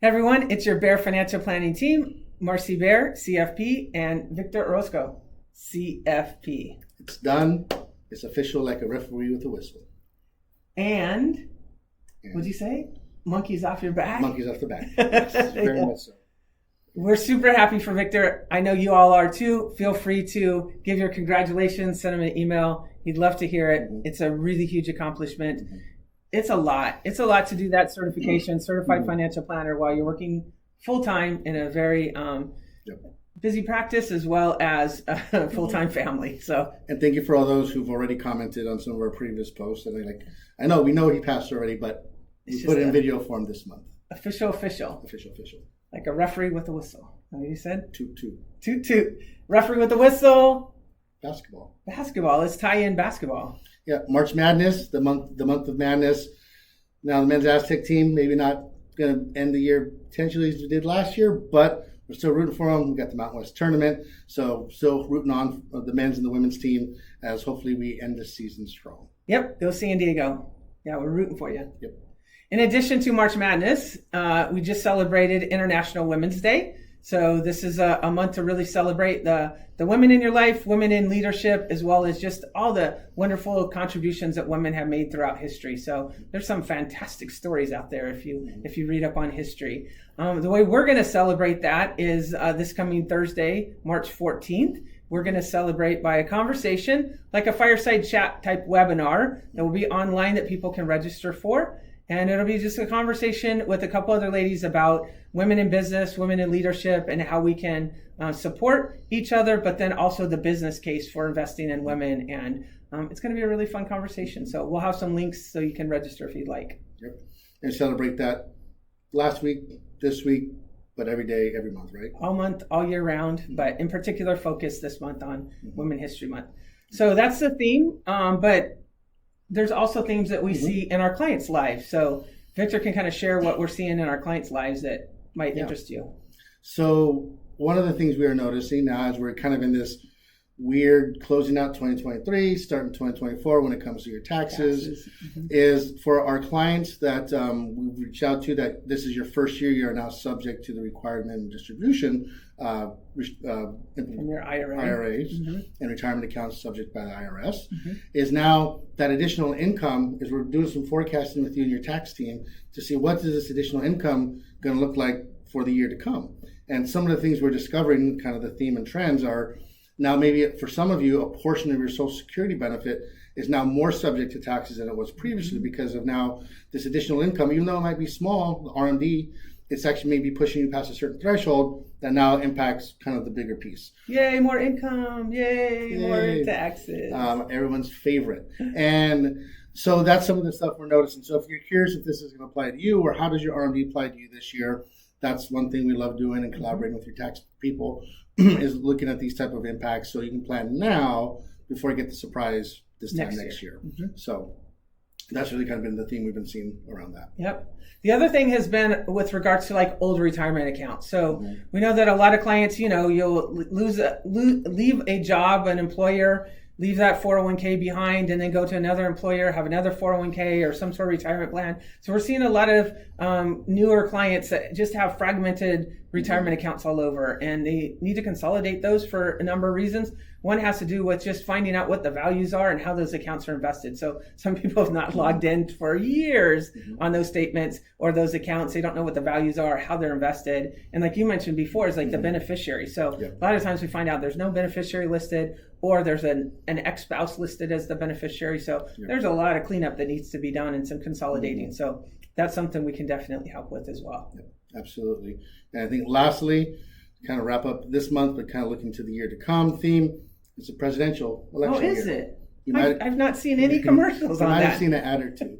Hey everyone, it's your Bair Financial Planning team, Marcy Bair, CFP, and Victor Orozco, CFP. It's done. It's official like a referee with a whistle. And what'd you say? Monkeys off your back? Monkeys off the back. Yes, very much so. We're super happy for Victor. I know you all are too. Feel free to give your congratulations, send him an email. He'd love to hear it. It's a really huge accomplishment. It's a lot. It's a lot to do that certification, certified financial planner, while you're working full-time in a very busy practice as well as a full-time family. And thank you for all those who've already commented on some of our previous posts. And I know we know he passed already, but we put it in video form this month. Official. Like a referee with a whistle. What you said? Toot. Referee with a whistle. Basketball. Let's tie in basketball. Yeah, March Madness, the month of madness. Now the men's Aztec team, maybe not going to end the year potentially as we did last year, but we're still rooting for them. We got the Mountain West tournament, so still rooting on the men's and the women's team as hopefully we end this season strong. Yep, go San Diego. Yeah, we're rooting for you. Yep. In addition to March Madness, we just celebrated International Women's Day. So this is a month to really celebrate the women in your life, women in leadership, as well as just all the wonderful contributions that women have made throughout history. So there's some fantastic stories out there if you read up on history. The way we're going to celebrate that is this coming Thursday, March 14th. We're going to celebrate by a conversation, like a fireside chat type webinar that will be online that people can register for. And it'll be just a conversation with a couple other ladies about women in business, women in leadership, and how we can support each other, but then also the business case for investing in women. And it's going to be a really fun conversation. So we'll have some links so you can register if you'd like. Yep. And celebrate that last week, this week, but every day, every month, right? All month, all year round, but in particular focus this month on Women History Month. So that's the theme. But there's also themes that we see in our clients' lives. So Victor can kind of share what we're seeing in our clients' lives that might interest you. So one of the things we are noticing now as we're kind of in this weird closing out 2023, starting 2024 when it comes to your taxes. Is for our clients that we've reached out to that this is your first year, you are now subject to the required minimum distribution from your IRAs and retirement accounts subject by the IRS, is now that additional income is we're doing some forecasting with you and your tax team to see what is this additional income going to look like for the year to come. And some of the things we're discovering, kind of the theme and trends are, now, maybe for some of you, a portion of your Social Security benefit is now more subject to taxes than it was previously because of now this additional income, even though it might be small, the RMD, it's actually maybe pushing you past a certain threshold that now impacts kind of the bigger piece. Yay, more income. Yay. More taxes. Everyone's favorite. And so that's some of the stuff we're noticing. So if you're curious if this is going to apply to you or how does your RMD apply to you this year, that's one thing we love doing and collaborating with your tax people is looking at these type of impacts so you can plan now before you get the surprise this time next year. So that's really kind of been the theme we've been seeing around that. Yep. The other thing has been with regards to like old retirement accounts. So we know that a lot of clients, you'll leave a job, an employer, leave that 401k behind and then go to another employer, have another 401k or some sort of retirement plan. So we're seeing a lot of newer clients that just have fragmented retirement accounts all over, and they need to consolidate those for a number of reasons. One has to do with just finding out what the values are and how those accounts are invested. So some people have not logged in for years on those statements or those accounts. They don't know what the values are, how they're invested. And like you mentioned before, is like the beneficiary. So a lot of times we find out there's no beneficiary listed or there's an ex-spouse listed as the beneficiary. So there's a lot of cleanup that needs to be done and some consolidating. So that's something we can definitely help with as well. Absolutely. And I think lastly, kind of wrap up this month, but kind of looking to the year to come theme, it's a presidential election year. Oh, is it? I've not seen any commercials on that. I might have seen an ad or two.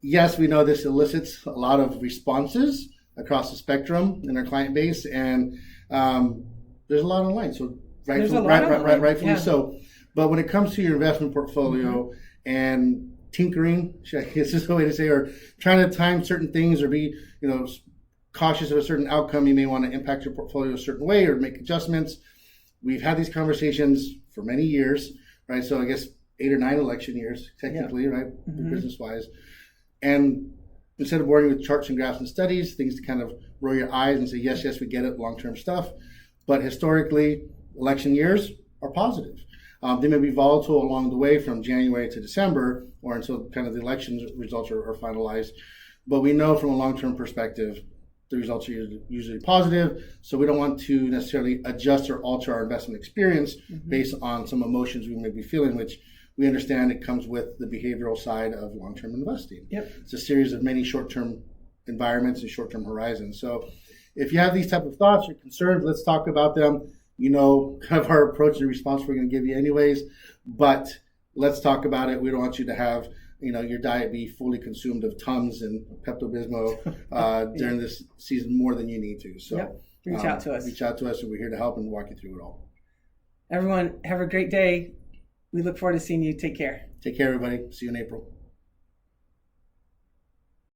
Yes, we know this elicits a lot of responses across the spectrum in our client base, and there's a lot online. So rightfully so. But when it comes to your investment portfolio and tinkering, I guess is the way to say, or trying to time certain things or be, cautious of a certain outcome, you may want to impact your portfolio a certain way or make adjustments. We've had these conversations for many years, right? So I guess 8 or 9 election years, technically, right? Business-wise. And instead of boring with charts and graphs and studies, things to kind of roll your eyes and say, yes, yes, we get it, long-term stuff. But historically, election years are positive. They may be volatile along the way from January to December or until kind of the election results are finalized. But we know from a long-term perspective, the results are usually positive. So we don't want to necessarily adjust or alter our investment experience based on some emotions we may be feeling, which we understand it comes with the behavioral side of long-term investing. Yep. It's a series of many short-term environments and short-term horizons. So if you have these type of thoughts or concerns, let's talk about them. You know, kind of our approach and response we're going to give you anyways, but let's talk about it. We don't want you to have, you know, your diet be fully consumed of Tums and Pepto-Bismol during this season more than you need to. So reach out to us. Reach out to us, and we're here to help and walk you through it all. Everyone, have a great day. We look forward to seeing you. Take care. Take care, everybody. See you in April.